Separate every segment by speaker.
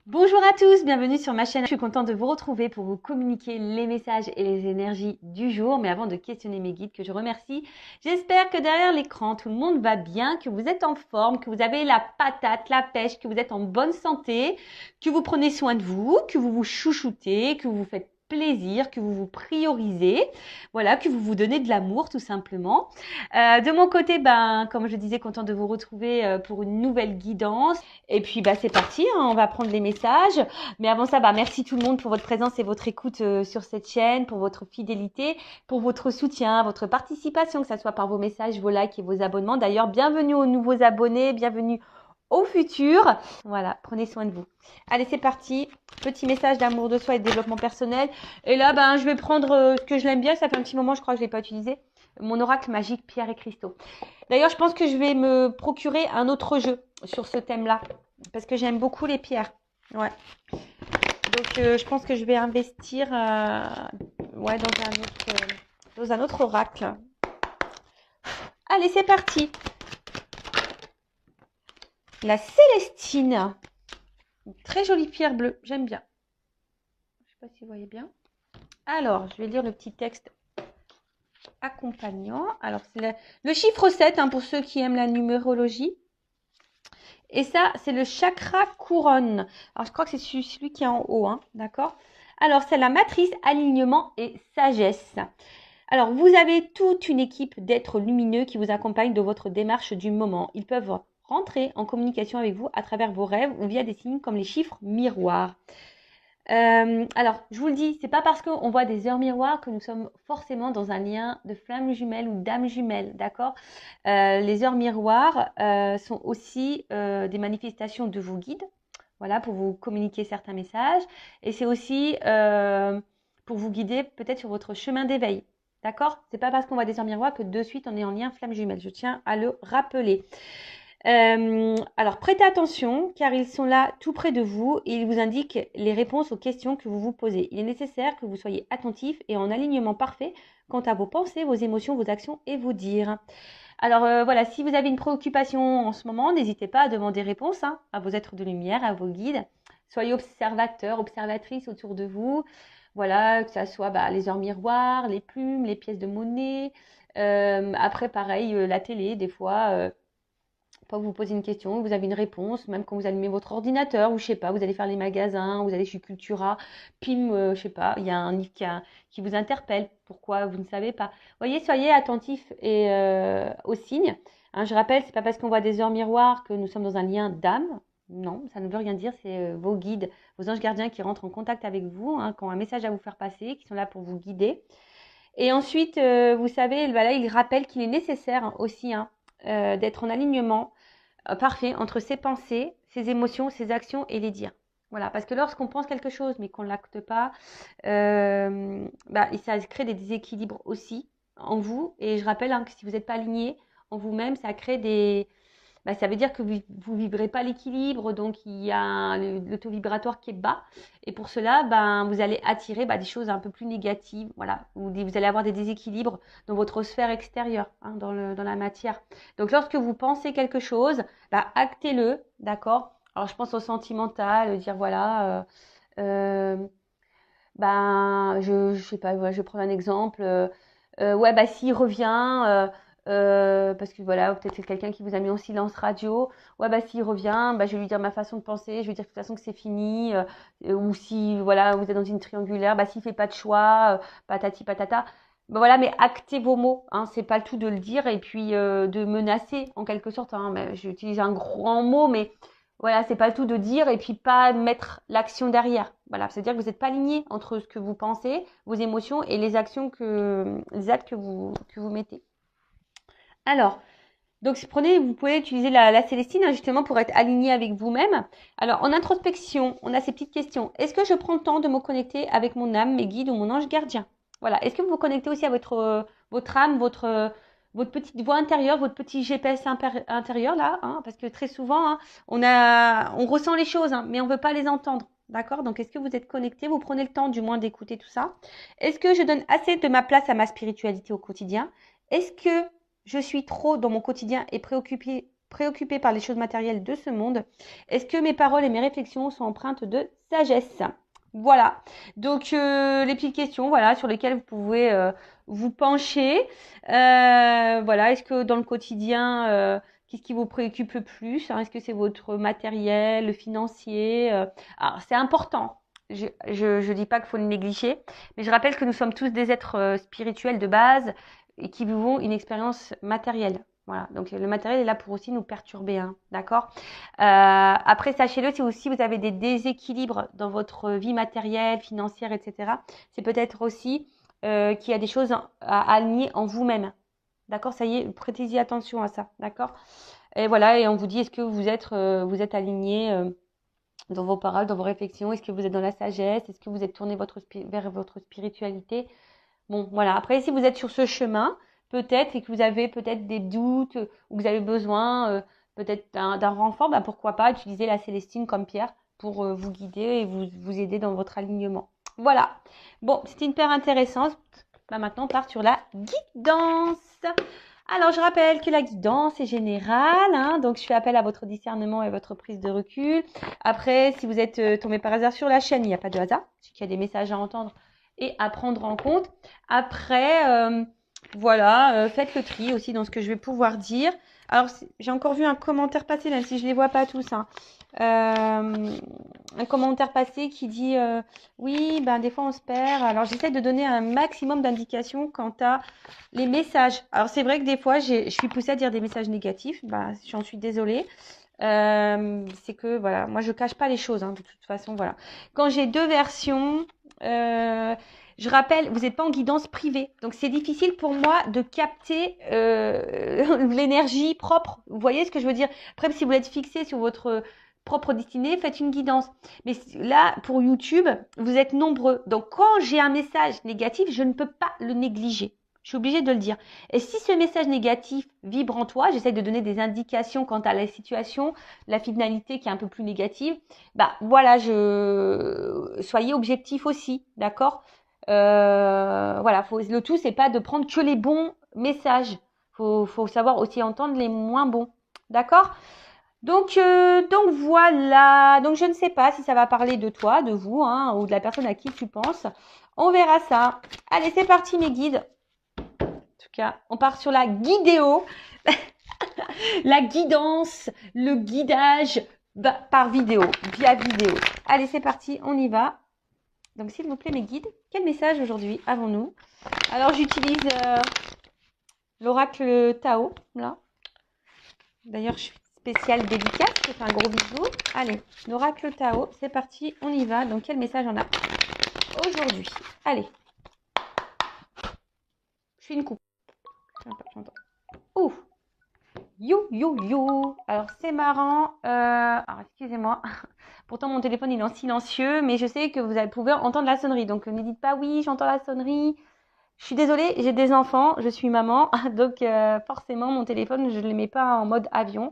Speaker 1: Bonjour à tous, bienvenue sur ma chaîne. Je suis contente de vous retrouver pour vous communiquer les messages et les énergies du jour. Mais avant de questionner mes guides, que je remercie, j'espère que derrière l'écran, tout le monde va bien, que vous êtes en forme, que vous avez la patate, la pêche, que vous êtes en bonne santé, que vous prenez soin de vous, que vous vous chouchoutez, que vous vous faites plaisir, que vous vous priorisez, voilà, que vous vous donnez de l'amour tout simplement. De mon côté, comme je disais, contente de vous retrouver pour une nouvelle guidance. Et puis, c'est parti, hein, on va prendre les messages. Mais avant ça, merci tout le monde pour votre présence et votre écoute sur cette chaîne, pour votre fidélité, pour votre soutien, votre participation, que ce soit par vos messages, vos likes et vos abonnements. D'ailleurs, bienvenue aux nouveaux abonnés, bienvenue au futur. Voilà, prenez soin de vous. Allez, c'est parti. Petit message d'amour de soi et de développement personnel. Et là, je vais prendre ce que je l'aime bien. Ça fait un petit moment, je crois que je ne l'ai pas utilisé. Mon oracle magique, pierre et cristaux. D'ailleurs, je pense que je vais me procurer un autre jeu sur ce thème-là. Parce que j'aime beaucoup les pierres. Ouais. Donc, je pense que je vais investir dans un autre oracle. Allez, c'est parti. La Célestine. Une très jolie pierre bleue. J'aime bien. Je ne sais pas si vous voyez bien. Alors, je vais lire le petit texte accompagnant. Alors, c'est le chiffre 7 pour ceux qui aiment la numérologie. Et ça, c'est le chakra couronne. Alors, je crois que c'est celui qui est en haut, d'accord? Alors, c'est la matrice, alignement et sagesse. Alors, vous avez toute une équipe d'êtres lumineux qui vous accompagnent dans votre démarche du moment. Ils peuvent rentrer en communication avec vous à travers vos rêves ou via des signes comme les chiffres miroirs. Alors, je vous le dis, c'est pas parce qu'on voit des heures miroirs que nous sommes forcément dans un lien de flamme jumelle ou d'âme jumelle, d'accord? Les heures miroirs sont aussi des manifestations de vos guides, voilà, pour vous communiquer certains messages. Et c'est aussi pour vous guider peut-être sur votre chemin d'éveil, d'accord? C'est pas parce qu'on voit des heures miroirs que de suite on est en lien flamme jumelle. Je tiens à le rappeler. Alors, prêtez attention car ils sont là tout près de vous et ils vous indiquent les réponses aux questions que vous vous posez. Il est nécessaire que vous soyez attentif et en alignement parfait quant à vos pensées, vos émotions, vos actions et vos dires. Alors voilà, si vous avez une préoccupation en ce moment, n'hésitez pas à demander réponse à vos êtres de lumière, à vos guides. Soyez observateurs, observatrices autour de vous. Voilà, que ça soit les heures miroirs, les plumes, les pièces de monnaie. Après, pareil, la télé, des fois pas vous posez une question, vous avez une réponse, même quand vous allumez votre ordinateur, ou je sais pas, vous allez faire les magasins, vous allez chez Cultura, pim, je sais pas, il y a un livre qui vous interpelle, pourquoi vous ne savez pas. Voyez, soyez attentifs et aux signes. Je rappelle, c'est pas parce qu'on voit des heures miroirs que nous sommes dans un lien d'âme. Non, ça ne veut rien dire, c'est vos guides, vos anges gardiens qui rentrent en contact avec vous, qui ont un message à vous faire passer, qui sont là pour vous guider. Et ensuite, vous savez, voilà, il rappelle qu'il est nécessaire aussi d'être en alignement parfait entre ses pensées, ses émotions, ses actions et les dires. Voilà, parce que lorsqu'on pense quelque chose mais qu'on ne l'acte pas, ça crée des déséquilibres aussi en vous. Et je rappelle que si vous n'êtes pas aligné en vous-même, ça crée ça veut dire que vous ne vibrez pas l'équilibre, donc il y a le taux vibratoire qui est bas. Et pour cela, vous allez attirer des choses un peu plus négatives. Voilà, vous allez avoir des déséquilibres dans votre sphère extérieure, dans la matière. Donc lorsque vous pensez quelque chose, actez-le, d'accord? Alors je pense au sentimental, dire voilà, je sais pas, je vais prendre un exemple. S'il revient, parce que voilà, peut-être c'est quelqu'un qui vous a mis en silence radio. Ouais, s'il revient, je vais lui dire ma façon de penser, je vais lui dire de toute façon que c'est fini. Ou si voilà, vous êtes dans une triangulaire, s'il fait pas de choix, patati patata. Voilà, mais actez vos mots, c'est pas le tout de le dire et puis de menacer en quelque sorte. J'utilise un grand mot, mais voilà, c'est pas le tout de dire et puis pas mettre l'action derrière. Voilà, c'est-à-dire que vous n'êtes pas aligné entre ce que vous pensez, vos émotions et les actes que vous mettez. Alors, donc vous pouvez utiliser la Célestine justement pour être aligné avec vous-même. Alors, en introspection, on a ces petites questions. Est-ce que je prends le temps de me connecter avec mon âme, mes guides ou mon ange gardien? Voilà. Est-ce que vous vous connectez aussi à votre âme, votre petite voix intérieure, votre petit GPS intérieur là, parce que très souvent, on ressent les choses, mais on ne veut pas les entendre. D'accord? Donc, est-ce que vous êtes connecté? Vous prenez le temps du moins d'écouter tout ça? Est-ce que je donne assez de ma place à ma spiritualité au quotidien? Est-ce que je suis trop dans mon quotidien et préoccupée préoccupé par les choses matérielles de ce monde? Est-ce que mes paroles et mes réflexions sont empreintes de sagesse? Voilà. Donc, les petites questions, voilà, sur lesquelles vous pouvez vous pencher. Voilà. Est-ce que dans le quotidien, qu'est-ce qui vous préoccupe le plus, hein? Est-ce que c'est votre matériel, le financier? Alors, c'est important. Je dis pas qu'il faut le négliger, mais je rappelle que nous sommes tous des êtres spirituels de base et qui vivons une expérience matérielle. Voilà, donc le matériel est là pour aussi nous perturber, hein, d'accord? Après, sachez-le, si aussi vous avez des déséquilibres dans votre vie matérielle, financière, etc., c'est peut-être aussi qu'il y a des choses à aligner en vous-même, d'accord? Ça y est, prêtez-y attention à ça, d'accord? Et voilà, et on vous dit, est-ce que vous êtes aligné dans vos paroles, dans vos réflexions? Est-ce que vous êtes dans la sagesse? Est-ce que vous êtes tourné vers votre spiritualité? Bon, voilà. Après, si vous êtes sur ce chemin, peut-être, et que vous avez peut-être des doutes, ou que vous avez besoin peut-être d'un renfort, bah, pourquoi pas utiliser la Célestine comme pierre pour vous guider et vous aider dans votre alignement. Voilà. Bon, c'était une paire intéressante. Bah, maintenant, on part sur la guidance. Alors, je rappelle que la guidance est générale, hein, donc je fais appel à votre discernement et votre prise de recul. Après, si vous êtes tombé par hasard sur la chaîne, il n'y a pas de hasard, c'est qu'il y a des messages à entendre et à prendre en compte. Après, voilà, faites le tri aussi dans ce que je vais pouvoir dire. Alors, j'ai encore vu un commentaire passer, même si je ne les vois pas tous, hein. Un commentaire passé qui dit oui, ben des fois on se perd. Alors, j'essaie de donner un maximum d'indications quant à les messages. Alors, c'est vrai que des fois, je suis poussée à dire des messages négatifs. Bah, j'en suis désolée. C'est que, voilà, moi, je cache pas les choses, hein, de toute façon, voilà. Quand j'ai deux versions, je rappelle, vous n'êtes pas en guidance privée. Donc, c'est difficile pour moi de capter l'énergie propre. Vous voyez ce que je veux dire? Après, si vous êtes fixé sur votre propre destinée, faites une guidance. Mais là, pour YouTube, vous êtes nombreux. Donc, quand j'ai un message négatif, je ne peux pas le négliger. Je suis obligée de le dire. Et si ce message négatif vibre en toi, j'essaie de donner des indications quant à la situation, la finalité qui est un peu plus négative. Bah voilà, soyez objectif aussi, d'accord? Voilà, le tout c'est pas de prendre que les bons messages. Faut savoir aussi entendre les moins bons, d'accord? Donc voilà. Donc je ne sais pas si ça va parler de toi, de vous, hein, ou de la personne à qui tu penses. On verra ça. Allez, c'est parti mes guides. En tout cas, on part sur la guidéo, la guidance, le guidage par vidéo, via vidéo. Allez, c'est parti, on y va. Donc, s'il vous plaît, mes guides, quel message aujourd'hui avons-nous? Alors, j'utilise l'oracle Tao, là. D'ailleurs, je suis spéciale dédicace, je fais un gros bisou. Allez, l'oracle Tao, c'est parti, on y va. Donc, quel message on a aujourd'hui? Allez. Je fais une coupe. Ouh! You, you, you. Alors, c'est marrant. Alors, excusez-moi. Pourtant, mon téléphone, il est en silencieux, mais je sais que vous pouvez entendre la sonnerie. Donc, ne dites pas oui, j'entends la sonnerie. Je suis désolée, j'ai des enfants, je suis maman. Donc, forcément, mon téléphone, je ne le mets pas en mode avion.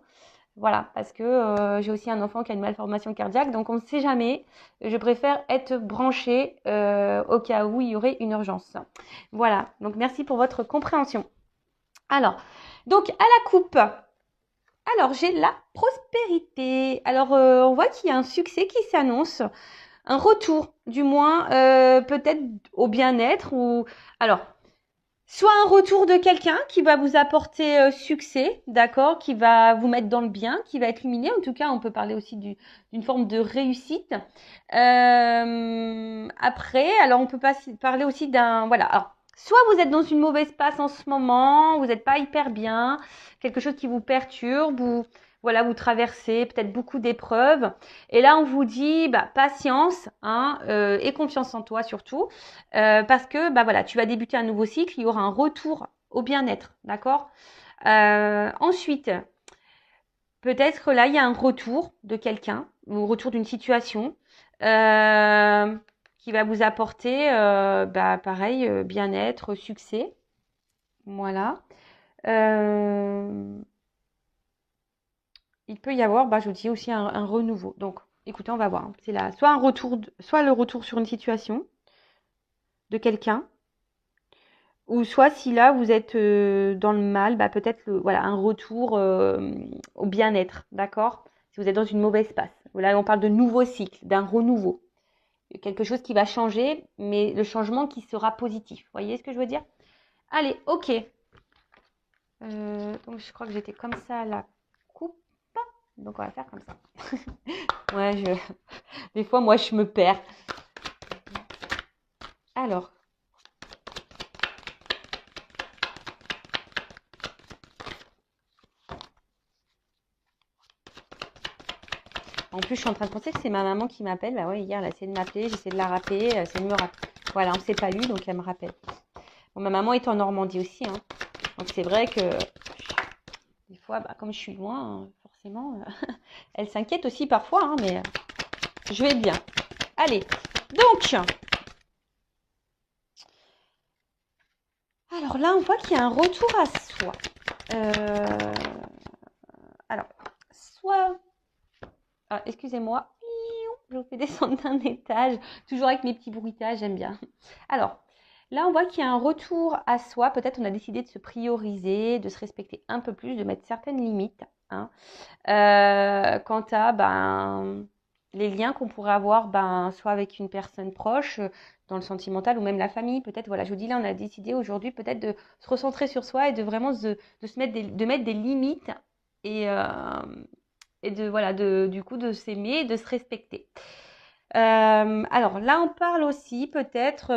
Speaker 1: Voilà, parce que j'ai aussi un enfant qui a une malformation cardiaque. Donc, on ne sait jamais. Je préfère être branchée au cas où il y aurait une urgence. Voilà. Donc, merci pour votre compréhension. Alors, donc à la coupe, alors j'ai la prospérité. Alors on voit qu'il y a un succès qui s'annonce, un retour du moins peut-être au bien-être ou alors soit un retour de quelqu'un qui va vous apporter succès, d'accord, qui va vous mettre dans le bien, qui va être luminé. En tout cas, on peut parler aussi d'une forme de réussite. Après, alors on peut parler aussi d'un voilà. Alors, soit vous êtes dans une mauvaise passe en ce moment, vous n'êtes pas hyper bien, quelque chose qui vous perturbe, ou voilà, vous traversez peut-être beaucoup d'épreuves. Et là, on vous dit, bah, patience, hein, et confiance en toi surtout, parce que bah voilà, tu vas débuter un nouveau cycle, il y aura un retour au bien-être, d'accord? Ensuite, peut-être là, il y a un retour de quelqu'un, ou retour d'une situation. Qui va vous apporter, bah, pareil, bien-être, succès. Voilà. Il peut y avoir, bah, je vous dis aussi un renouveau. Donc, écoutez, on va voir. C'est là, soit soit le retour sur une situation de quelqu'un, Ou soit si là vous êtes dans le mal, bah, peut-être voilà, un retour au bien-être, d'accord? Si vous êtes dans une mauvaise passe. Là, on parle de nouveau cycle, d'un renouveau. Quelque chose qui va changer, mais le changement qui sera positif. Vous voyez ce que je veux dire? Allez, ok. Donc je crois que j'étais comme ça à la coupe. Donc on va faire comme ça. Ouais, des fois, moi, je me perds. Alors, en plus, je suis en train de penser que c'est ma maman qui m'appelle. Bah ouais, hier, elle a essayé de m'appeler, j'essaie de la rappeler, elle essaie de me rappeler. Voilà, on ne s'est pas eu, donc elle me rappelle. Bon, ma maman est en Normandie aussi, hein. Donc c'est vrai que des fois, bah, comme je suis loin, hein, forcément, elle s'inquiète aussi parfois, hein, mais je vais bien. Allez, donc, alors là, on voit qu'il y a un retour à soi. Alors, soit... Ah, excusez-moi, je vous fais descendre d'un étage, toujours avec mes petits bruitages, j'aime bien. Alors, là, on voit qu'il y a un retour à soi. Peut-être on a décidé de se prioriser, de se respecter un peu plus, de mettre certaines limites, hein. Quant à les liens qu'on pourrait avoir, soit avec une personne proche, dans le sentimental ou même la famille. Peut-être, voilà, je vous dis là, on a décidé aujourd'hui peut-être de se recentrer sur soi et de vraiment de se mettre de mettre des limites et, de voilà, du coup, de s'aimer et de se respecter. Alors là, on parle aussi peut-être.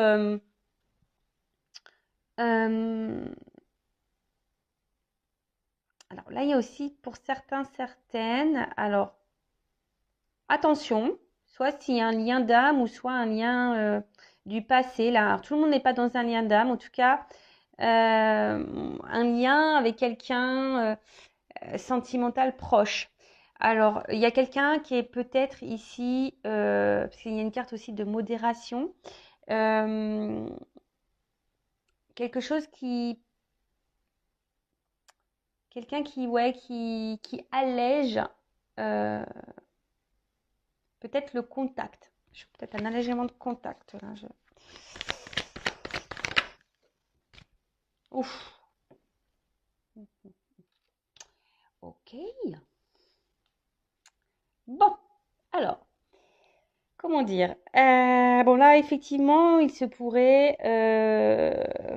Speaker 1: Alors là, il y a aussi pour certains, certaines. Alors attention, soit s'il y a un lien d'âme ou soit un lien du passé. Là, alors, tout le monde n'est pas dans un lien d'âme. En tout cas, un lien avec quelqu'un sentimental proche. Alors, il y a quelqu'un qui est peut-être ici, parce qu'il y a une carte aussi de modération, euh, quelque chose qui, quelqu'un qui, ouais, qui allège peut-être le contact. Peut-être un allègement de contact. Là, Ouf. Ok. Bon, alors, comment dire? Bon, là, effectivement, il se pourrait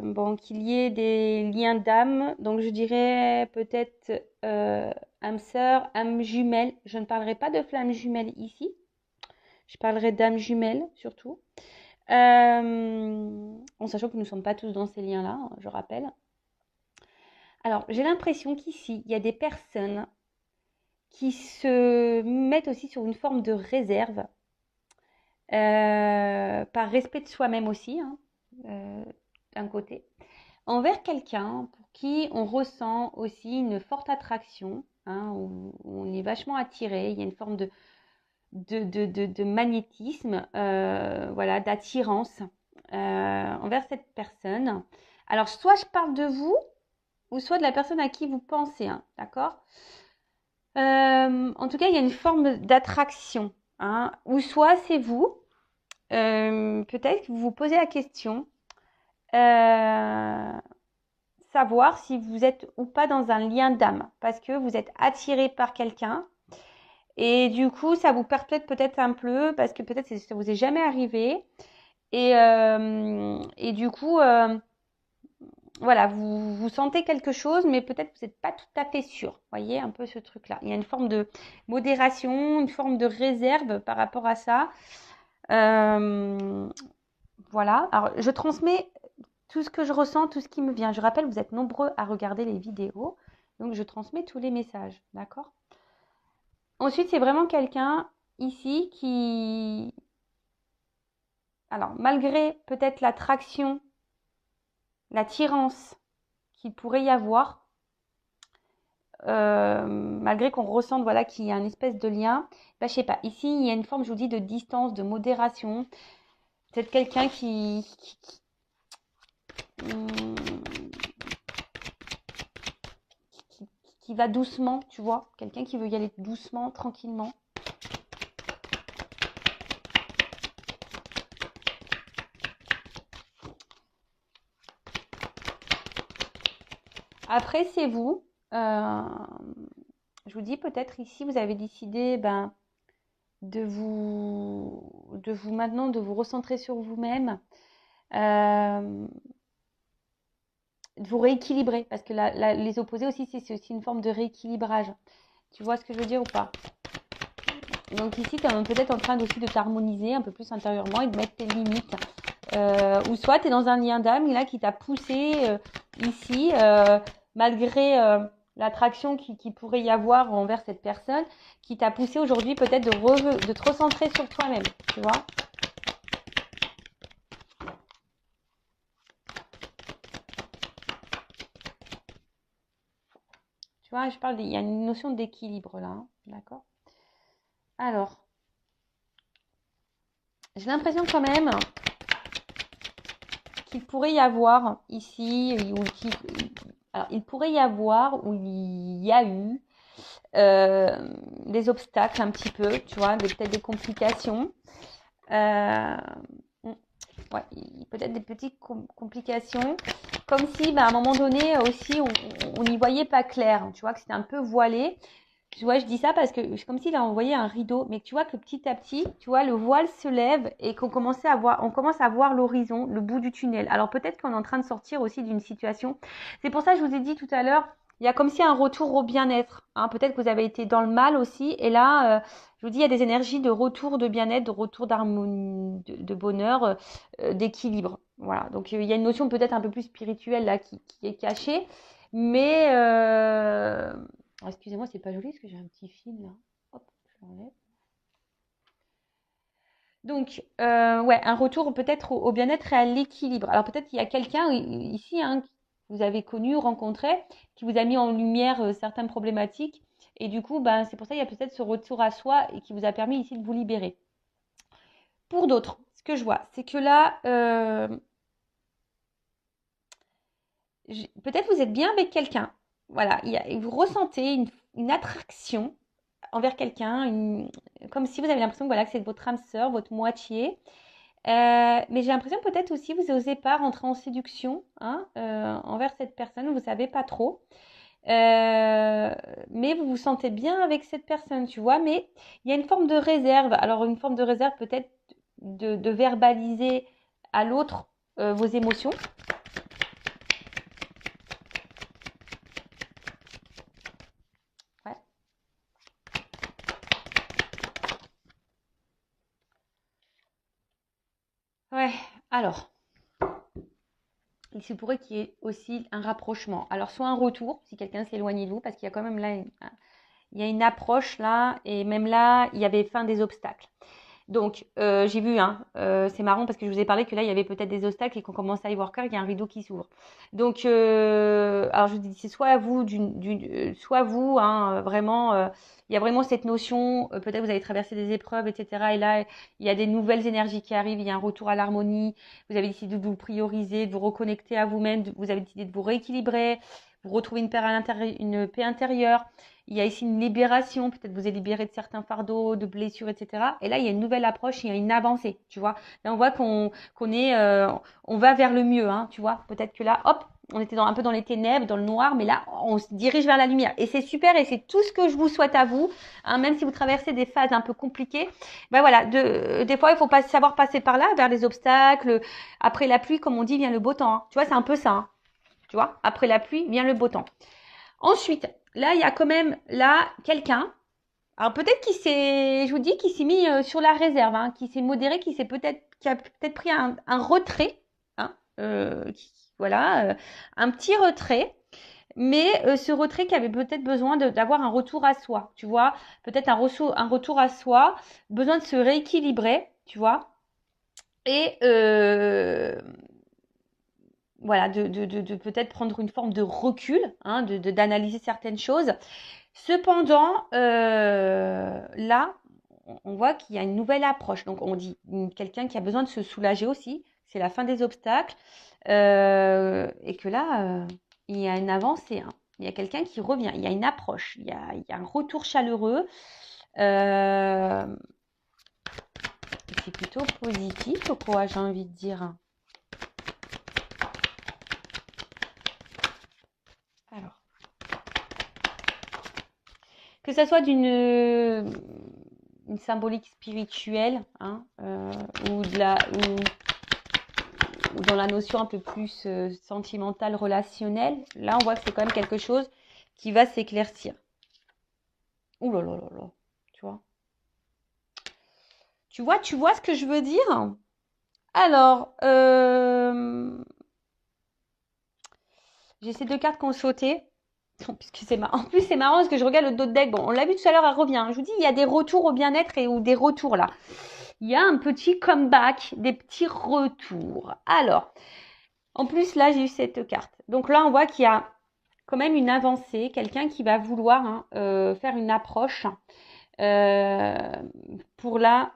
Speaker 1: bon, qu'il y ait des liens d'âme. Donc, je dirais peut-être âme sœur, âme jumelle. Je ne parlerai pas de flamme jumelle ici. Je parlerai d'âme jumelle surtout. En sachant que nous ne sommes pas tous dans ces liens-là, hein, je rappelle. Alors, j'ai l'impression qu'ici, il y a des personnes qui se mettent aussi sur une forme de réserve, par respect de soi-même aussi, hein, d'un côté, envers quelqu'un pour qui on ressent aussi une forte attraction, hein, où on est vachement attiré, il y a une forme de magnétisme, voilà, d'attirance envers cette personne. Alors, soit je parle de vous, ou soit de la personne à qui vous pensez, hein, d'accord? En tout cas, il y a une forme d'attraction, hein, ou soit c'est vous, peut-être que vous vous posez la question, savoir si vous êtes ou pas dans un lien d'âme, parce que vous êtes attiré par quelqu'un, et du coup, ça vous perpète peut-être un peu, parce que peut-être ça vous est jamais arrivé, et du coup, voilà, vous sentez quelque chose, mais peut-être vous n'êtes pas tout à fait sûr. Vous voyez un peu ce truc-là. Il y a une forme de modération, une forme de réserve par rapport à ça. Voilà. Alors, je transmets tout ce que je ressens, tout ce qui me vient. Je rappelle, vous êtes nombreux à regarder les vidéos. Donc, je transmets tous les messages. D'accord? Ensuite, c'est vraiment quelqu'un ici qui... Alors, malgré peut-être l'attraction, l'attirance qu'il pourrait y avoir, malgré qu'on ressente voilà, qu'il y a une espèce de lien, je sais pas, ici il y a une forme, je vous dis, de distance, de modération. Peut-être quelqu'un qui va doucement, tu vois, quelqu'un qui veut y aller doucement, tranquillement. Après, c'est vous. Je vous dis peut-être ici, vous avez décidé de vous maintenant, de vous recentrer sur vous-même, de vous rééquilibrer. Parce que les opposés aussi, c'est aussi une forme de rééquilibrage. Tu vois ce que je veux dire ou pas? Donc ici, tu es peut-être en train aussi de t'harmoniser un peu plus intérieurement et de mettre tes limites. Ou soit tu es dans un lien d'âme là qui t'a poussé ici, malgré l'attraction qui pourrait y avoir envers cette personne, qui t'a poussé aujourd'hui peut-être de te recentrer sur toi-même, tu vois. Tu vois, il y a une notion d'équilibre là, hein, d'accord? Alors, j'ai l'impression quand même qu'il pourrait y avoir ici, alors il pourrait y avoir, ou il y a eu, des obstacles un petit peu, tu vois, peut-être des complications. Ouais, peut-être des petites complications, comme si à un moment donné aussi on n'y voyait pas clair, tu vois, que c'était un peu voilé. Tu vois, je dis ça parce que c'est comme s'il a envoyé un rideau, mais tu vois que petit à petit, tu vois, le voile se lève et on commence à voir l'horizon, le bout du tunnel. Alors peut-être qu'on est en train de sortir aussi d'une situation. C'est pour ça que je vous ai dit tout à l'heure, il y a comme si un retour au bien-être. Hein. Peut-être que vous avez été dans le mal aussi, et là, je vous dis, il y a des énergies de retour de bien-être, de retour d'harmonie, de bonheur, d'équilibre. Voilà. Donc il y a une notion peut-être un peu plus spirituelle là qui est cachée, mais excusez-moi, c'est pas joli parce que j'ai un petit fil là. Hop, je l'enlève. Donc, ouais, un retour peut-être au bien-être et à l'équilibre. Alors peut-être qu'il y a quelqu'un ici hein, que vous avez connu, rencontré, qui vous a mis en lumière certaines problématiques. Et du coup, c'est pour ça qu'il y a peut-être ce retour à soi et qui vous a permis ici de vous libérer. Pour d'autres, ce que je vois, c'est que là, peut-être vous êtes bien avec quelqu'un. Voilà, vous ressentez une attraction envers quelqu'un, comme si vous avez l'impression que, voilà, que c'est votre âme sœur, votre moitié. Mais j'ai l'impression peut-être aussi vous n'osez pas rentrer en séduction hein, envers cette personne, vous ne savez pas trop. Mais vous vous sentez bien avec cette personne, tu vois. Mais il y a une forme de réserve. Alors une forme de réserve peut-être de verbaliser à l'autre vos émotions. Ouais. Ouais, alors, il se pourrait qu'il y ait aussi un rapprochement. Alors, soit un retour, si quelqu'un s'éloigne de vous, parce qu'il y a quand même là, il y a une approche là, et même là, il y avait fin des obstacles. Donc, j'ai vu, hein, c'est marrant parce que je vous ai parlé que là, il y avait peut-être des obstacles et qu'on commence à y voir clair, il y a un rideau qui s'ouvre. Donc, alors je vous dis, c'est soit vous, soit vous, hein, vraiment, il y a vraiment cette notion, peut-être vous avez traversé des épreuves, etc. Et là, il y a des nouvelles énergies qui arrivent, il y a un retour à l'harmonie, vous avez décidé de vous prioriser, de vous reconnecter à vous-même, vous avez décidé de vous rééquilibrer, vous retrouvez une paix intérieure. Il y a ici une libération, peut-être vous êtes libéré de certains fardeaux, de blessures, etc. Et là, il y a une nouvelle approche, il y a une avancée, tu vois. Là, on voit qu'on est, on va vers le mieux, hein, tu vois. Peut-être que là, hop, on était un peu dans les ténèbres, dans le noir, mais là, on se dirige vers la lumière. Et c'est super, et c'est tout ce que je vous souhaite à vous, hein, même si vous traversez des phases un peu compliquées. Voilà, des fois, il faut pas savoir passer par là, vers les obstacles. Après la pluie, comme on dit, vient le beau temps. Hein. Tu vois, c'est un peu ça. Hein. Tu vois, après la pluie, vient le beau temps. Ensuite, là, il y a quand même là quelqu'un. Alors peut-être je vous dis, qui s'est mis sur la réserve, hein, qui s'est modéré, qui a peut-être pris un retrait, hein, voilà, un petit retrait. Mais ce retrait qui avait peut-être besoin d'avoir un retour à soi, tu vois, peut-être un retour à soi, besoin de se rééquilibrer, tu vois, et voilà, de peut-être prendre une forme de recul, hein, d'analyser certaines choses. Cependant, là, on voit qu'il y a une nouvelle approche. Donc, on dit quelqu'un qui a besoin de se soulager aussi. C'est la fin des obstacles. Et que là, il y a une avancée. Hein. Il y a quelqu'un qui revient. Il y a une approche. Il y a un retour chaleureux. C'est plutôt positif, quoi, j'ai envie de dire. Alors, que ça soit une symbolique spirituelle, hein, ou dans la notion un peu plus sentimentale, relationnelle, là on voit que c'est quand même quelque chose qui va s'éclaircir. Ouh là là là là, tu vois. Tu vois ce que je veux dire? Alors, j'ai ces deux cartes qui ont sauté. Puisque c'est marrant. En plus, c'est marrant parce que je regarde le dos de deck. Bon, on l'a vu tout à l'heure, elle revient. Je vous dis, il y a des retours au bien-être ou des retours là. Il y a un petit comeback, des petits retours. Alors, en plus, là, j'ai eu cette carte. Donc là, on voit qu'il y a quand même une avancée. Quelqu'un qui va vouloir faire une approche pour là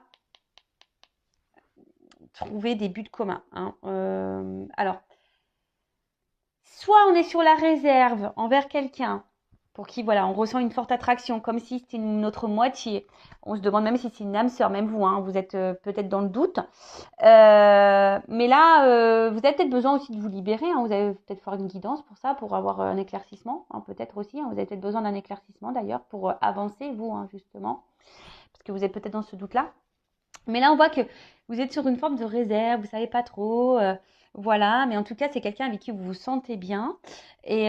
Speaker 1: trouver des buts communs. Hein. Alors, soit on est sur la réserve envers quelqu'un pour qui, voilà, on ressent une forte attraction, comme si c'était notre moitié. On se demande même si c'est une âme sœur, même vous, hein, vous êtes peut-être dans le doute. Mais là, vous avez peut-être besoin aussi de vous libérer. Hein, vous avez peut-être faire une guidance pour ça, pour avoir un éclaircissement, hein, peut-être aussi. Hein, vous avez peut-être besoin d'un éclaircissement d'ailleurs pour avancer, vous, hein, justement, parce que vous êtes peut-être dans ce doute-là. Mais là, on voit que vous êtes sur une forme de réserve, vous savez pas trop, voilà. Mais en tout cas, c'est quelqu'un avec qui vous vous sentez bien. Et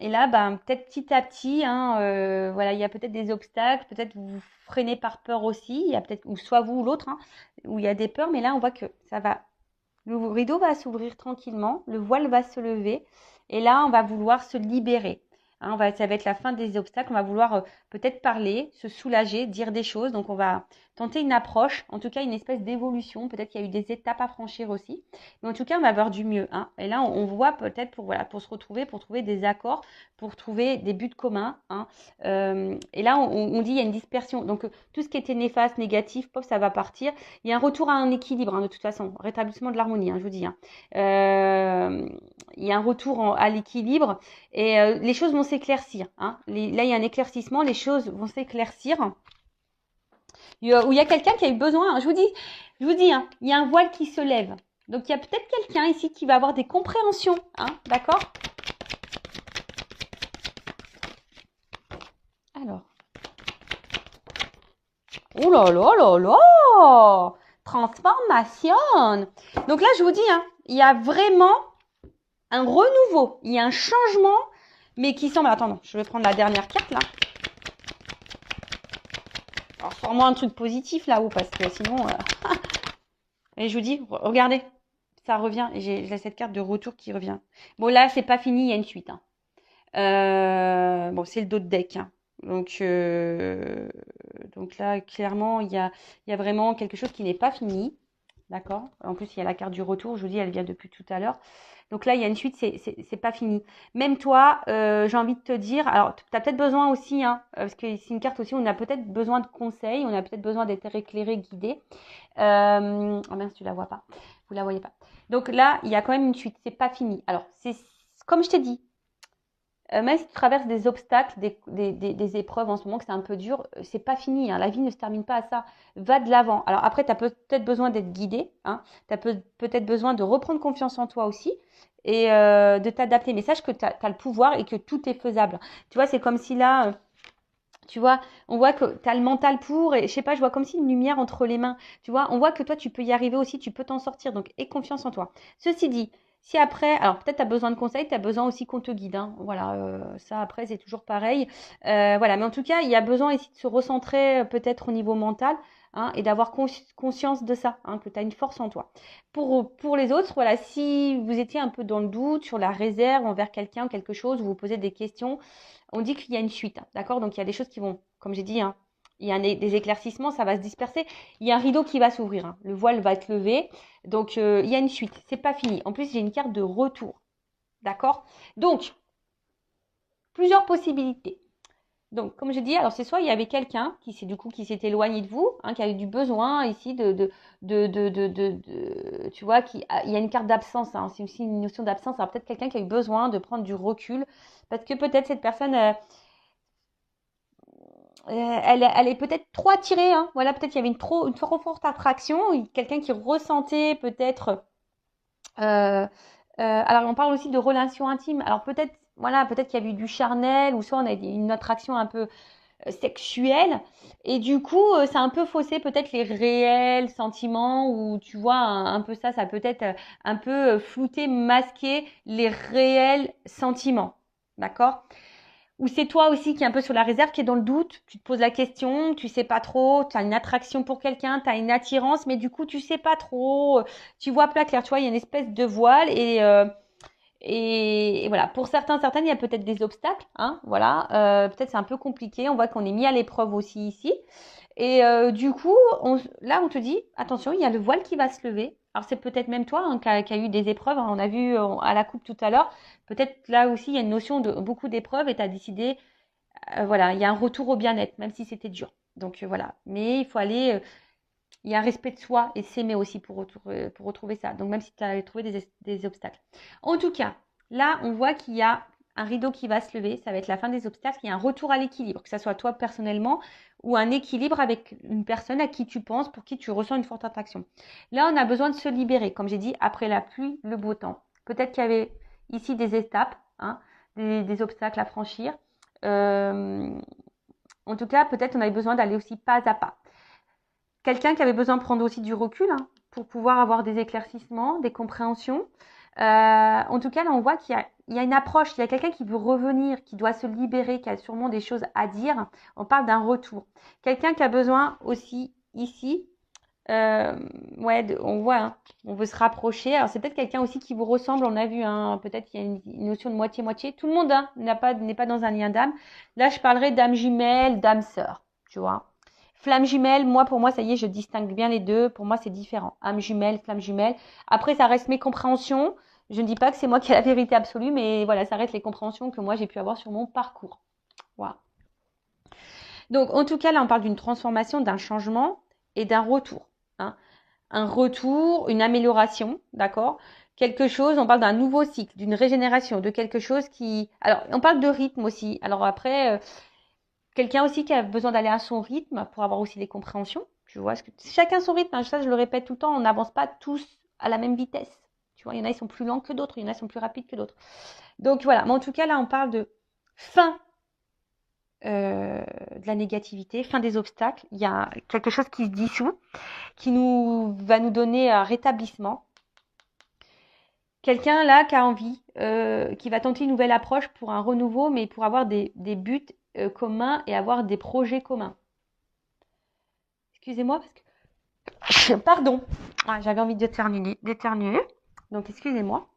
Speaker 1: là, ben, peut-être petit à petit, hein, voilà, il y a peut-être des obstacles, peut-être vous vous freinez par peur aussi. Il y a peut-être, ou soit vous ou l'autre, hein, où il y a des peurs. Mais là, on voit que ça va, le rideau va s'ouvrir tranquillement, le voile va se lever. Et là, on va vouloir se libérer. Hein, ça va être la fin des obstacles. On va vouloir peut-être parler, se soulager, dire des choses. Donc, on va tenter une approche, en tout cas une espèce d'évolution. Peut-être qu'il y a eu des étapes à franchir aussi. Mais en tout cas, on va avoir du mieux. Hein. Et là, on voit peut-être pour se retrouver, pour trouver des accords, pour trouver des buts communs. Hein. Et là, on dit il y a une dispersion. Donc, tout ce qui était néfaste, négatif, pop, ça va partir. Il y a un retour à un équilibre, hein, de toute façon. Rétablissement de l'harmonie, hein, je vous dis. Hein. Il y a un retour à l'équilibre et les choses vont s'éclaircir. Hein. Là, il y a un éclaircissement, les choses vont s'éclaircir. Où il y a quelqu'un qui a eu besoin, hein, je vous dis, hein, il y a un voile qui se lève. Donc, il y a peut-être quelqu'un ici qui va avoir des compréhensions. Hein, d'accord? Alors. Oh là là là là! Transformation! Donc là, je vous dis, hein, il y a vraiment un renouveau. Il y a un changement, mais qui semble... Attends, je vais prendre la dernière carte, là. Alors, sors-moi un truc positif, là-haut, parce que sinon... Et je vous dis, regardez, ça revient. J'ai cette carte de retour qui revient. Bon, là, c'est pas fini, il y a une suite. Hein. Bon, c'est le dos de deck. Hein. Donc là, clairement, il y a vraiment quelque chose qui n'est pas fini. D'accord? En plus, il y a la carte du retour. Je vous dis, elle vient depuis tout à l'heure. Donc là, il y a une suite, c'est pas fini. Même toi, j'ai envie de te dire, alors tu as peut-être besoin aussi, hein, parce que c'est une carte aussi, on a peut-être besoin de conseils, on a peut-être besoin d'être éclairé, guidé. Oh mince, tu la vois pas. Vous la voyez pas. Donc là, il y a quand même une suite, c'est pas fini. Alors, c'est comme je t'ai dit, même si tu traverses des obstacles, des épreuves en ce moment, que c'est un peu dur, c'est pas fini. Hein. La vie ne se termine pas à ça. Va de l'avant. Alors après, tu as peut-être besoin d'être guidé. Hein. Tu as peut-être besoin de reprendre confiance en toi aussi et de t'adapter. Mais sache que tu as le pouvoir et que tout est faisable. Tu vois, c'est comme si là... tu vois, on voit que tu as le mental pour, et je sais pas, je vois comme si une lumière entre les mains. Tu vois, on voit que toi, tu peux y arriver aussi, tu peux t'en sortir. Donc, aie confiance en toi. Ceci dit, si après, alors peut-être tu as besoin de conseils, tu as besoin aussi qu'on te guide. Hein. Voilà, ça après, c'est toujours pareil. Voilà, mais en tout cas, il y a besoin ici de se recentrer peut-être au niveau mental. Hein, et d'avoir conscience de ça, hein, que tu as une force en toi. Pour les autres, voilà, si vous étiez un peu dans le doute, sur la réserve envers quelqu'un ou quelque chose, vous vous posez des questions, on dit qu'il y a une suite, hein, d'accord? Donc il y a des choses qui vont, comme j'ai dit, hein, il y a des éclaircissements, ça va se disperser. Il y a un rideau qui va s'ouvrir, hein, le voile va être levé. Donc il y a une suite, c'est pas fini. En plus, j'ai une carte de retour, d'accord? Donc, plusieurs possibilités. Donc, comme je dis, alors c'est soit il y avait quelqu'un qui s'est éloigné de vous, hein, qui a eu du besoin ici tu vois, il y a une carte d'absence, hein, c'est aussi une notion d'absence. Alors peut-être quelqu'un qui a eu besoin de prendre du recul, parce que peut-être cette personne, elle est peut-être trop attirée, hein. Voilà, peut-être il y avait une trop forte attraction, quelqu'un qui ressentait peut-être. Alors on parle aussi de relations intimes. Alors peut-être voilà, peut-être qu'il y a eu du charnel ou soit on a une attraction un peu sexuelle et du coup, ça a un peu faussé peut-être les réels sentiments ou tu vois un peu ça peut être un peu flouter, masquer les réels sentiments. D'accord? Ou c'est toi aussi qui est un peu sur la réserve, qui est dans le doute, tu te poses la question, tu sais pas trop, tu as une attraction pour quelqu'un, tu as une attirance, mais du coup, tu sais pas trop, tu vois pas clair, tu vois, il y a une espèce de voile et voilà. Pour certaines, il y a peut-être des obstacles, hein, voilà, peut-être c'est un peu compliqué, on voit qu'on est mis à l'épreuve aussi ici. Et du coup, là, on te dit, attention, il y a le voile qui va se lever. Alors, c'est peut-être même toi hein, qui a eu des épreuves. Hein, on a vu à la coupe tout à l'heure. Peut-être là aussi, il y a une notion de beaucoup d'épreuves et tu as décidé, voilà, il y a un retour au bien-être, même si c'était dur. Donc, voilà. Mais il faut aller, il y a un respect de soi et s'aimer aussi pour retrouver ça. Donc, même si tu as trouvé des obstacles. En tout cas, là, on voit qu'il y a un rideau qui va se lever. Ça va être la fin des obstacles. Il y a un retour à l'équilibre, que ce soit toi personnellement ou un équilibre avec une personne à qui tu penses, pour qui tu ressens une forte attraction. Là, on a besoin de se libérer. Comme j'ai dit, après la pluie, le beau temps. Peut-être qu'il y avait ici des étapes, hein, des obstacles à franchir. En tout cas, peut-être on avait besoin d'aller aussi pas à pas. Quelqu'un qui avait besoin de prendre aussi du recul hein, pour pouvoir avoir des éclaircissements, des compréhensions. En tout cas, là, on voit qu'il y a une approche, il y a quelqu'un qui veut revenir, qui doit se libérer, qui a sûrement des choses à dire. On parle d'un retour. Quelqu'un qui a besoin aussi ici, ouais, on voit, hein, on veut se rapprocher. Alors, c'est peut-être quelqu'un aussi qui vous ressemble, on a vu, hein, peut-être qu'il y a une notion de moitié-moitié. Tout le monde hein, n'est pas dans un lien d'âme. Là, je parlerai d'âme jumelle, d'âme sœur, tu vois. Flamme jumelle, pour moi, ça y est, je distingue bien les deux. Pour moi, c'est différent. Âme jumelle, flamme jumelle. Après, ça reste mes compréhensions. Je ne dis pas que c'est moi qui ai la vérité absolue, mais voilà, ça reste les compréhensions que moi, j'ai pu avoir sur mon parcours. Voilà. Donc, en tout cas, là, on parle d'une transformation, d'un changement et d'un retour. Hein. Un retour, une amélioration, d'accord? Quelque chose, on parle d'un nouveau cycle, d'une régénération, de quelque chose qui... Alors, on parle de rythme aussi. Alors après... quelqu'un aussi qui a besoin d'aller à son rythme pour avoir aussi des compréhensions. Tu vois, chacun son rythme. Hein, ça, je le répète tout le temps. On n'avance pas tous à la même vitesse. Tu vois, il y en a, ils sont plus lents que d'autres. Il y en a, ils sont plus rapides que d'autres. Donc voilà. Mais en tout cas, là, on parle de fin de la négativité, fin des obstacles. Il y a quelque chose qui se dissout, qui va nous donner un rétablissement. Quelqu'un là qui a envie, qui va tenter une nouvelle approche pour un renouveau, mais pour avoir des buts communs et avoir des projets communs. Excusez-moi parce que... Pardon. Ah, j'avais envie d'éternuer. Donc, excusez-moi.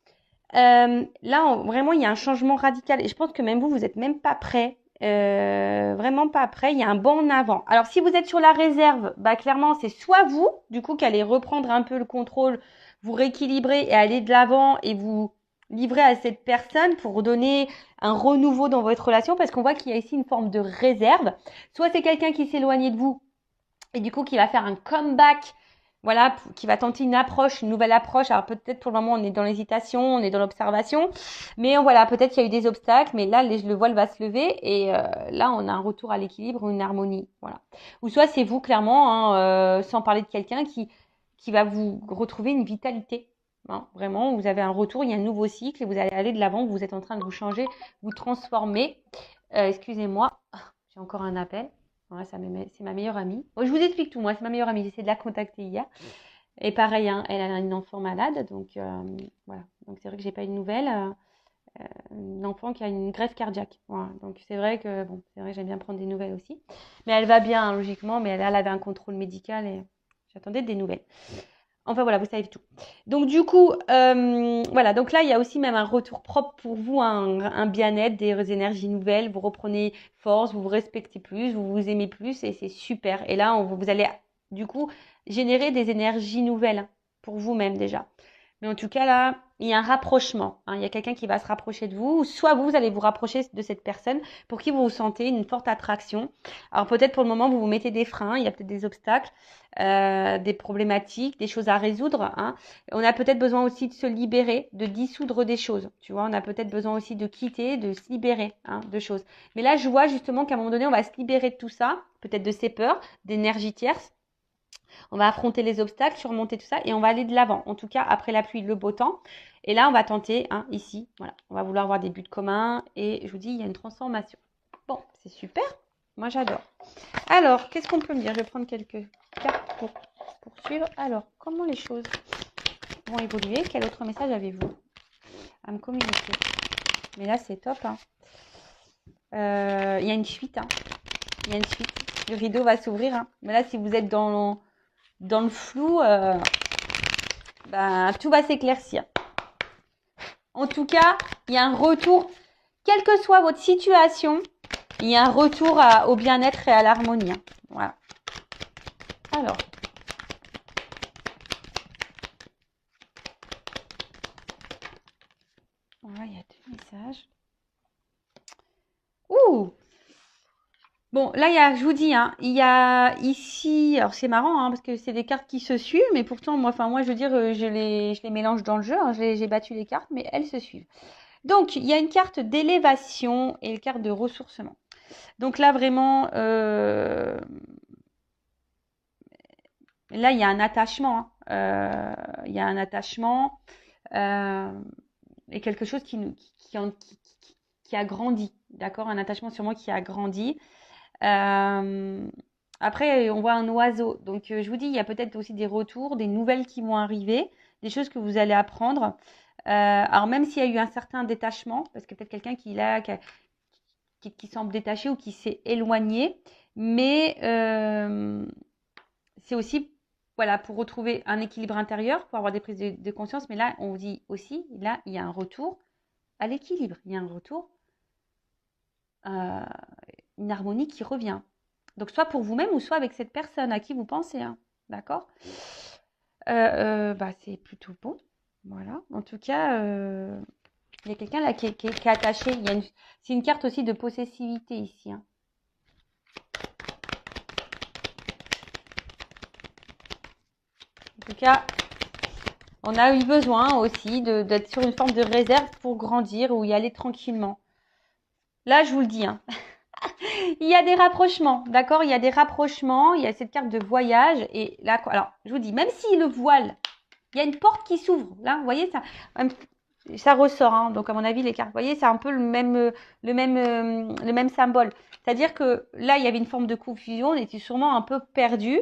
Speaker 1: Là, vraiment, il y a un changement radical. Et je pense que même vous n'êtes même pas prêt. Vraiment pas prêt. Il y a un bond en avant. Alors, si vous êtes sur la réserve, bah, clairement, c'est soit vous, du coup, qui allez reprendre un peu le contrôle, vous rééquilibrer et aller de l'avant et vous livrer à cette personne pour donner un renouveau dans votre relation parce qu'on voit qu'il y a ici une forme de réserve. Soit c'est quelqu'un qui s'éloigne de vous et du coup qui va faire un comeback, voilà, qui va tenter une nouvelle approche. Alors peut-être pour le moment on est dans l'hésitation, on est dans l'observation, mais voilà, peut-être qu'il y a eu des obstacles, mais là le voile va se lever et là on a un retour à l'équilibre, une harmonie, voilà. Ou soit c'est vous clairement, hein, sans parler de quelqu'un qui va vous retrouver une vitalité. Hein, vraiment, vous avez un retour, il y a un nouveau cycle et vous allez aller de l'avant, vous êtes en train de vous changer, vous transformer. Excusez-moi, j'ai encore un appel. Ouais, c'est ma meilleure amie. Bon, je vous explique tout, moi, c'est ma meilleure amie. J'ai essayé de la contacter hier. Et pareil, hein, elle a une enfant malade. Donc, voilà. Donc, c'est vrai que j'ai pas eu de nouvelles. Une enfant qui a une greffe cardiaque. Voilà. Donc, c'est vrai que j'aime bien prendre des nouvelles aussi. Mais elle va bien, hein, logiquement. Mais elle avait un contrôle médical et j'attendais des nouvelles. Enfin voilà, vous savez tout. Donc du coup, voilà, donc là, il y a aussi même un retour propre pour vous, un bien-être, des énergies nouvelles, vous reprenez force, vous vous respectez plus, vous vous aimez plus et c'est super. Et là, vous allez du coup générer des énergies nouvelles pour vous-même déjà. Mais en tout cas, là, il y a un rapprochement. Hein, il y a quelqu'un qui va se rapprocher de vous, ou soit vous allez vous rapprocher de cette personne pour qui vous sentez une forte attraction. Alors peut-être pour le moment, vous vous mettez des freins, il y a peut-être des obstacles, des problématiques, des choses à résoudre. Hein. On a peut-être besoin aussi de se libérer, de dissoudre des choses. Tu vois, on a peut-être besoin aussi de quitter, de se libérer de choses. Mais là, je vois justement qu'à un moment donné, on va se libérer de tout ça, peut-être de ces peurs, d'énergie tierce. On va affronter les obstacles, surmonter tout ça et on va aller de l'avant. En tout cas, après la pluie, le beau temps. Et là, on va tenter, hein, ici, voilà. On va vouloir avoir des buts communs et je vous dis, il y a une transformation. Bon, c'est super. Moi, j'adore. Alors, qu'est-ce qu'on peut me dire? Je vais prendre quelques cartes pour poursuivre. Alors, comment les choses vont évoluer? Quel autre message avez-vous à me communiquer? Mais là, c'est top, hein. Il y a une suite, hein. Il y a une suite. Le rideau va s'ouvrir, hein. Mais là, si vous êtes dans le flou, ben, tout va s'éclaircir. En tout cas, il y a un retour, quelle que soit votre situation, il y a un retour au bien-être et à l'harmonie. Hein. Voilà. Alors. Voilà, il y a 2 messages. Ouh! Bon, là, je vous dis, hein, il y a ici, alors c'est marrant, hein, parce que c'est des cartes qui se suivent, mais pourtant, moi, je veux dire, je les mélange dans le jeu, hein, j'ai battu les cartes, mais elles se suivent. Donc, il y a une carte d'élévation et une carte de ressourcement. Donc là, vraiment, là, il y a un attachement. Hein. Il y a un attachement et quelque chose qui a grandi, d'accord? Un attachement sur moi qui a grandi. Après, on voit un oiseau. Donc, je vous dis, il y a peut-être aussi des retours, des nouvelles qui vont arriver, des choses que vous allez apprendre. Alors, même s'il y a eu un certain détachement, parce que peut-être quelqu'un qui semble détaché ou qui s'est éloigné, mais c'est aussi, voilà, pour retrouver un équilibre intérieur, pour avoir des prises de conscience. Mais là, on vous dit aussi, là, il y a un retour à l'équilibre. Il y a un retour, une harmonie qui revient. Donc, soit pour vous-même ou soit avec cette personne à qui vous pensez. Hein. D'accord c'est plutôt bon. Voilà. En tout cas, il y a quelqu'un là qui est attaché. C'est une carte aussi de possessivité ici. Hein. En tout cas, on a eu besoin aussi d'être sur une forme de réserve pour grandir ou y aller tranquillement. Là, je vous le dis, hein. Il y a des rapprochements, d'accord? Il y a des rapprochements, il y a cette carte de voyage. Et là, alors, je vous dis, même si le voile, il y a une porte qui s'ouvre. Là, vous voyez, ça ressort. Hein. Donc, à mon avis, les cartes, vous voyez, c'est un peu le même symbole. C'est-à-dire que là, il y avait une forme de confusion, on était sûrement un peu perdu.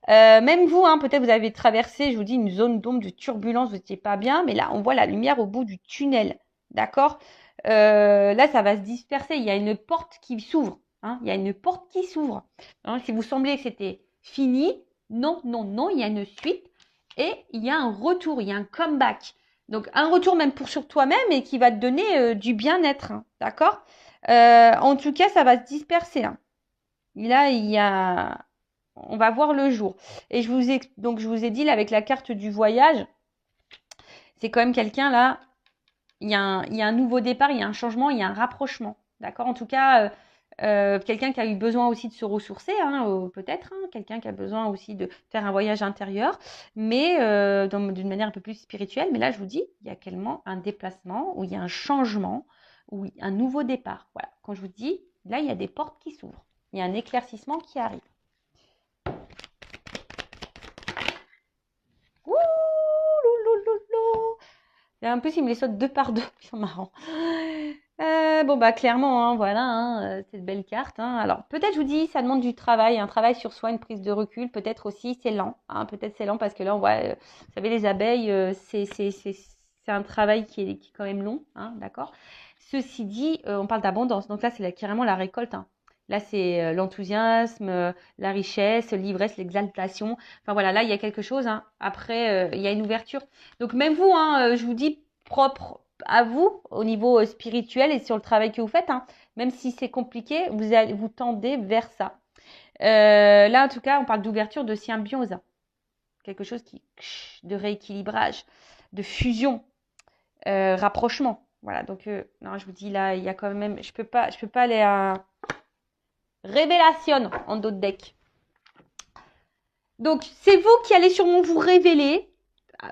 Speaker 1: Même vous, hein, peut-être vous avez traversé, je vous dis, une zone d'ombre, de turbulence, vous n'étiez pas bien. Mais là, on voit la lumière au bout du tunnel, d'accord? Là, ça va se disperser. Il y a une porte qui s'ouvre. Hein, il y a une porte qui s'ouvre. Hein, si vous sembliez que c'était fini, non, non, non, il y a une suite et il y a un retour, il y a un comeback. Donc, un retour même sur toi-même et qui va te donner du bien-être. Hein, d'accord En tout cas, ça va se disperser. Hein. Là, on va voir le jour. Et je vous ai dit, là, avec la carte du voyage, c'est quand même quelqu'un, là, il y a un nouveau départ, il y a un changement, il y a un rapprochement. D'accord? En tout cas, quelqu'un qui a eu besoin aussi de se ressourcer, hein, peut-être, hein, quelqu'un qui a besoin aussi de faire un voyage intérieur, mais d'une manière un peu plus spirituelle. Mais là, je vous dis, il y a également un déplacement, où il y a un changement, où il y a un nouveau départ. Voilà. Quand je vous dis, là, il y a des portes qui s'ouvrent. Il y a un éclaircissement qui arrive. Ouh, loulouloulou. Et en plus, il me les saute 2 par 2. Ils sont marrants. Clairement, hein, voilà, hein, cette belle carte. Hein. Alors, peut-être, je vous dis, ça demande du travail, un travail sur soi, une prise de recul. Peut-être aussi, c'est lent. Hein, peut-être c'est lent parce que là, on voit, vous savez, les abeilles, c'est un travail qui est quand même long, hein, d'accord. Ceci dit, on parle d'abondance. Donc là, c'est carrément la récolte. Hein. Là, c'est l'enthousiasme, la richesse, l'ivresse, l'exaltation. Enfin voilà, là, il y a quelque chose. Hein. Après, il y a une ouverture. Donc même vous, hein, je vous dis, propre à vous au niveau spirituel et sur le travail que vous faites, hein, même si c'est compliqué, vous tendez vers ça. Là, en tout cas, on parle d'ouverture, de symbiose, quelque chose de rééquilibrage, de fusion, rapprochement. Voilà, donc non, je vous dis là, il y a quand même, je peux pas aller à révélation en d'autres decks. Donc c'est vous qui allez sûrement vous révéler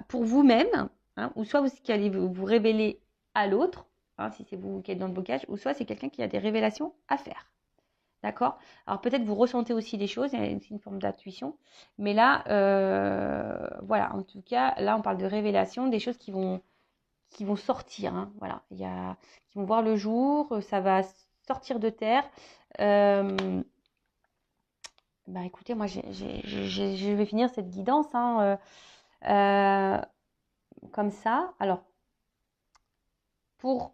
Speaker 1: pour vous-même. Hein, ou soit vous qui allez vous révéler à l'autre, hein, si c'est vous qui êtes dans le blocage, ou soit c'est quelqu'un qui a des révélations à faire. d'accord? Alors peut-être vous ressentez aussi des choses, c'est une forme d'intuition, mais là, voilà, en tout cas, là on parle de révélation, des choses qui vont sortir, hein, voilà, qui vont voir le jour, ça va sortir de terre. Bah écoutez, moi je vais finir cette guidance hein, comme ça. Alors, pour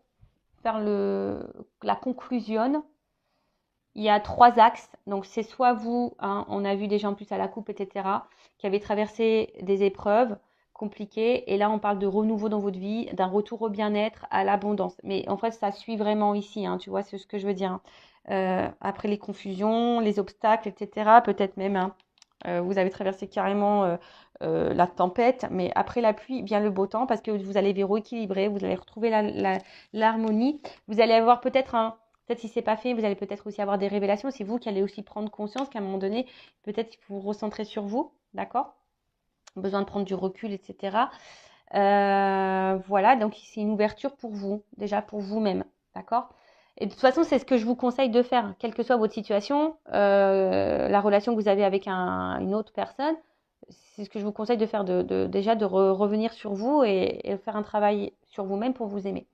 Speaker 1: faire la conclusion, il y a 3 axes. Donc, c'est soit vous, hein, on a vu déjà en plus à la coupe, etc., qui avez traversé des épreuves compliquées. Et là, on parle de renouveau dans votre vie, d'un retour au bien-être, à l'abondance. Mais en fait, ça suit vraiment ici, hein, tu vois, c'est ce que je veux dire. Hein. Après les confusions, les obstacles, etc., peut-être même, hein, vous avez traversé carrément la tempête, mais après la pluie vient le beau temps parce que vous allez vous rééquilibrer, vous allez retrouver l'harmonie. Vous allez avoir peut-être si c'est pas fait, vous allez peut-être aussi avoir des révélations. C'est vous qui allez aussi prendre conscience qu'à un moment donné, peut-être il faut vous recentrer sur vous, d'accord? Besoin de prendre du recul, etc. Voilà, donc c'est une ouverture pour vous, déjà pour vous-même, d'accord? Et de toute façon, c'est ce que je vous conseille de faire, quelle que soit votre situation, la relation que vous avez avec une autre personne, c'est ce que je vous conseille de faire, déjà de revenir sur vous et faire un travail sur vous-même pour vous aimer.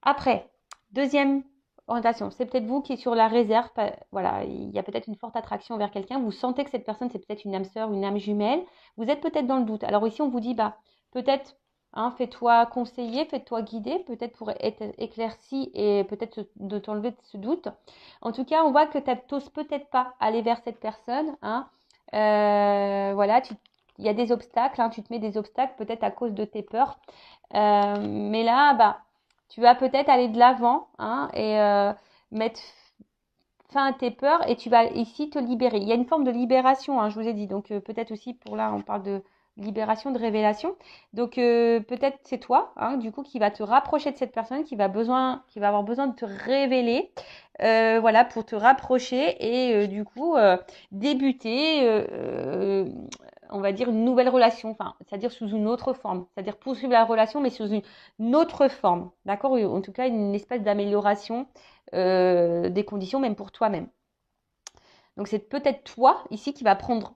Speaker 1: Après, deuxième orientation, c'est peut-être vous qui êtes sur la réserve, voilà, il y a peut-être une forte attraction vers quelqu'un, vous sentez que cette personne c'est peut-être une âme sœur, une âme jumelle, vous êtes peut-être dans le doute. Alors ici on vous dit, bah peut-être, hein, fais-toi conseiller, fais-toi guider, peut-être pour être éclairci et peut-être de t'enlever de ce doute. En tout cas, on voit que tu n'oses peut-être pas aller vers cette personne, hein. Voilà, il y a des obstacles, hein, tu te mets des obstacles peut-être à cause de tes peurs. Mais là, bah, tu vas peut-être aller de l'avant hein, et mettre fin à tes peurs et tu vas ici te libérer. Il y a une forme de libération, hein, je vous ai dit. Donc peut-être aussi pour là, on parle de libération, de révélation. Donc peut-être c'est toi, hein, du coup, qui va te rapprocher de cette personne, qui va avoir besoin de te révéler, voilà, pour te rapprocher et du coup débuter. On va dire une nouvelle relation, enfin, c'est-à-dire sous une autre forme, c'est-à-dire poursuivre la relation, mais sous une autre forme, d'accord? En tout cas, une espèce d'amélioration des conditions, même pour toi-même. Donc, c'est peut-être toi, ici, qui va prendre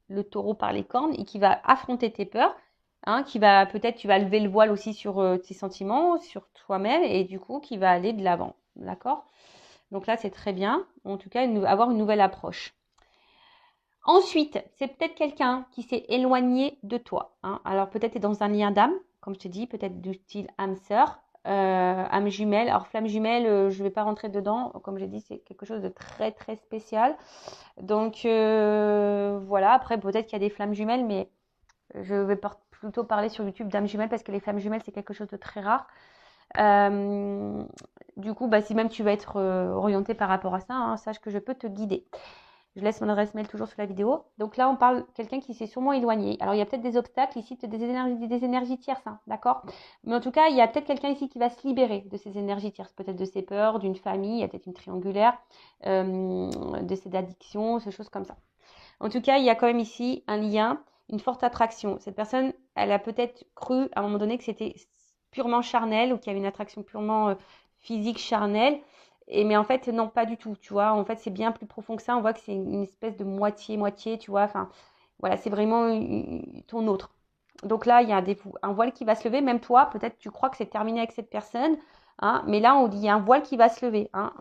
Speaker 1: le taureau par les cornes et qui va affronter tes peurs, hein, qui va peut-être, tu vas lever le voile aussi sur tes sentiments, sur toi-même, et du coup, qui va aller de l'avant, d'accord? Donc là, c'est très bien, en tout cas, avoir une nouvelle approche. Ensuite, c'est peut-être quelqu'un qui s'est éloigné de toi. Hein. Alors peut-être tu es dans un lien d'âme, comme je te dis, peut-être du style âme sœur, âme jumelle. Alors flamme jumelle, je ne vais pas rentrer dedans. Comme j'ai dit, c'est quelque chose de très très spécial. Donc voilà, après peut-être qu'il y a des flammes jumelles, mais je vais plutôt parler sur YouTube d'âme jumelle parce que les flammes jumelles, c'est quelque chose de très rare. Du coup, bah, si même tu vas être orienté par rapport à ça, hein, sache que je peux te guider. Je laisse mon adresse mail toujours sous la vidéo. Donc là, on parle de quelqu'un qui s'est sûrement éloigné. Alors, il y a peut-être des obstacles ici, des énergies tierces, hein, d'accord? Mais en tout cas, il y a peut-être quelqu'un ici qui va se libérer de ces énergies tierces, peut-être de ses peurs, d'une famille, il y a peut-être une triangulaire, de ses addictions, ces choses comme ça. En tout cas, il y a quand même ici un lien, une forte attraction. Cette personne, elle a peut-être cru à un moment donné que c'était purement charnel ou qu'il y avait une attraction purement physique, charnelle. Mais en fait, non, pas du tout, tu vois. En fait, c'est bien plus profond que ça. On voit que c'est une espèce de moitié-moitié, tu vois. Enfin, voilà, c'est vraiment ton autre. Donc là, il y a un voile qui va se lever. Même toi, peut-être tu crois que c'est terminé avec cette personne. Hein, mais là, on dit il y a un voile qui va se lever. Hein,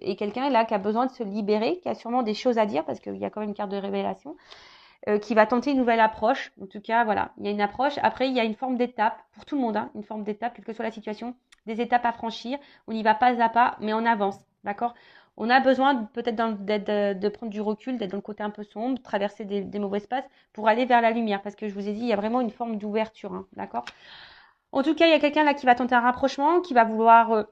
Speaker 1: et quelqu'un est là qui a besoin de se libérer, qui a sûrement des choses à dire parce qu'il y a quand même une carte de révélation. Qui va tenter une nouvelle approche. En tout cas, voilà, il y a une approche. Après, il y a une forme d'étape pour tout le monde, hein, une forme d'étape, quelle que soit la situation, des étapes à franchir. On y va pas à pas, mais on avance, d'accord? On a besoin peut-être de prendre du recul, d'être dans le côté un peu sombre, traverser des mauvais passes pour aller vers la lumière. Parce que je vous ai dit, il y a vraiment une forme d'ouverture, hein, d'accord? En tout cas, il y a quelqu'un là qui va tenter un rapprochement, qui va vouloir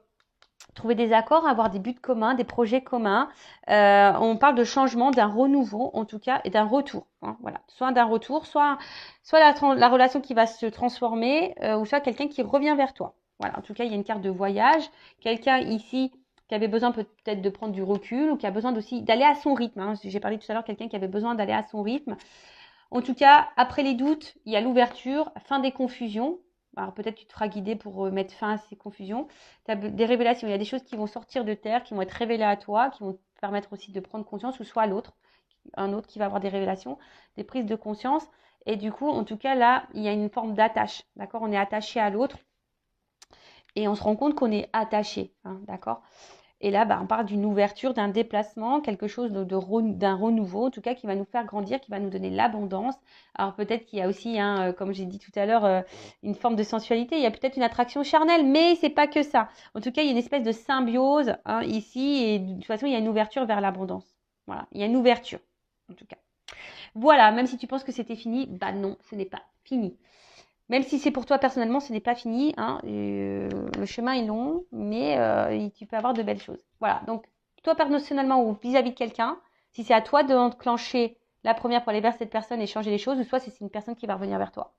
Speaker 1: trouver des accords, avoir des buts communs, des projets communs. On parle de changement, d'un renouveau en tout cas et d'un retour. Hein, voilà, soit d'un retour, soit la relation qui va se transformer ou soit quelqu'un qui revient vers toi. Voilà, en tout cas, il y a une carte de voyage. Quelqu'un ici qui avait besoin peut-être de prendre du recul ou qui a besoin aussi d'aller à son rythme. Hein. J'ai parlé tout à l'heure quelqu'un qui avait besoin d'aller à son rythme. En tout cas, après les doutes, il y a l'ouverture, fin des confusions. Alors peut-être tu te feras guider pour mettre fin à ces confusions. Tu as des révélations, il y a des choses qui vont sortir de terre, qui vont être révélées à toi, qui vont te permettre aussi de prendre conscience, ou soit à l'autre, un autre qui va avoir des révélations, des prises de conscience. Et du coup, en tout cas, là, il y a une forme d'attache, d'accord? On est attaché à l'autre et on se rend compte qu'on est attaché, hein, d'accord? Et là, on parle d'une ouverture, d'un déplacement, quelque chose d'un renouveau, en tout cas, qui va nous faire grandir, qui va nous donner l'abondance. Alors peut-être qu'il y a aussi, hein, comme j'ai dit tout à l'heure, une forme de sensualité. Il y a peut-être une attraction charnelle, mais c'est pas que ça. En tout cas, il y a une espèce de symbiose, hein, ici, et de toute façon, il y a une ouverture vers l'abondance. Voilà, il y a une ouverture, en tout cas. Voilà, même si tu penses que c'était fini, non, ce n'est pas fini. Même si c'est pour toi personnellement, ce n'est pas fini, hein. Le chemin est long, mais tu peux avoir de belles choses. Voilà, donc toi personnellement ou vis-à-vis de quelqu'un, si c'est à toi de enclencher la première pour aller vers cette personne et changer les choses, ou soit si c'est une personne qui va revenir vers toi.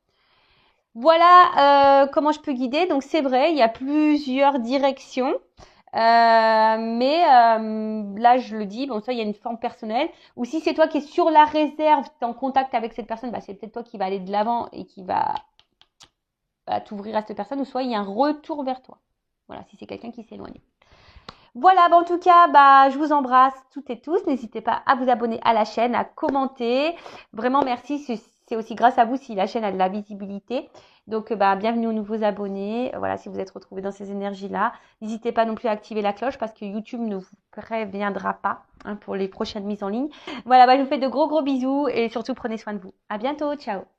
Speaker 1: Voilà comment je peux guider. Donc c'est vrai, il y a plusieurs directions. Mais là, je le dis, bon, ça, il y a une forme personnelle. Ou si c'est toi qui es sur la réserve, tu es en contact avec cette personne, c'est peut-être toi qui va aller de l'avant et qui va t'ouvrir à cette personne, ou soit il y a un retour vers toi. Voilà, si c'est quelqu'un qui s'éloigne. Voilà, en tout cas, je vous embrasse toutes et tous. N'hésitez pas à vous abonner à la chaîne, à commenter. Vraiment, merci. C'est aussi grâce à vous si la chaîne a de la visibilité. Donc, bienvenue aux nouveaux abonnés. Voilà, si vous êtes retrouvés dans ces énergies-là. N'hésitez pas non plus à activer la cloche parce que YouTube ne vous préviendra pas, hein, pour les prochaines mises en ligne. Voilà, je vous fais de gros bisous et surtout prenez soin de vous. À bientôt. Ciao.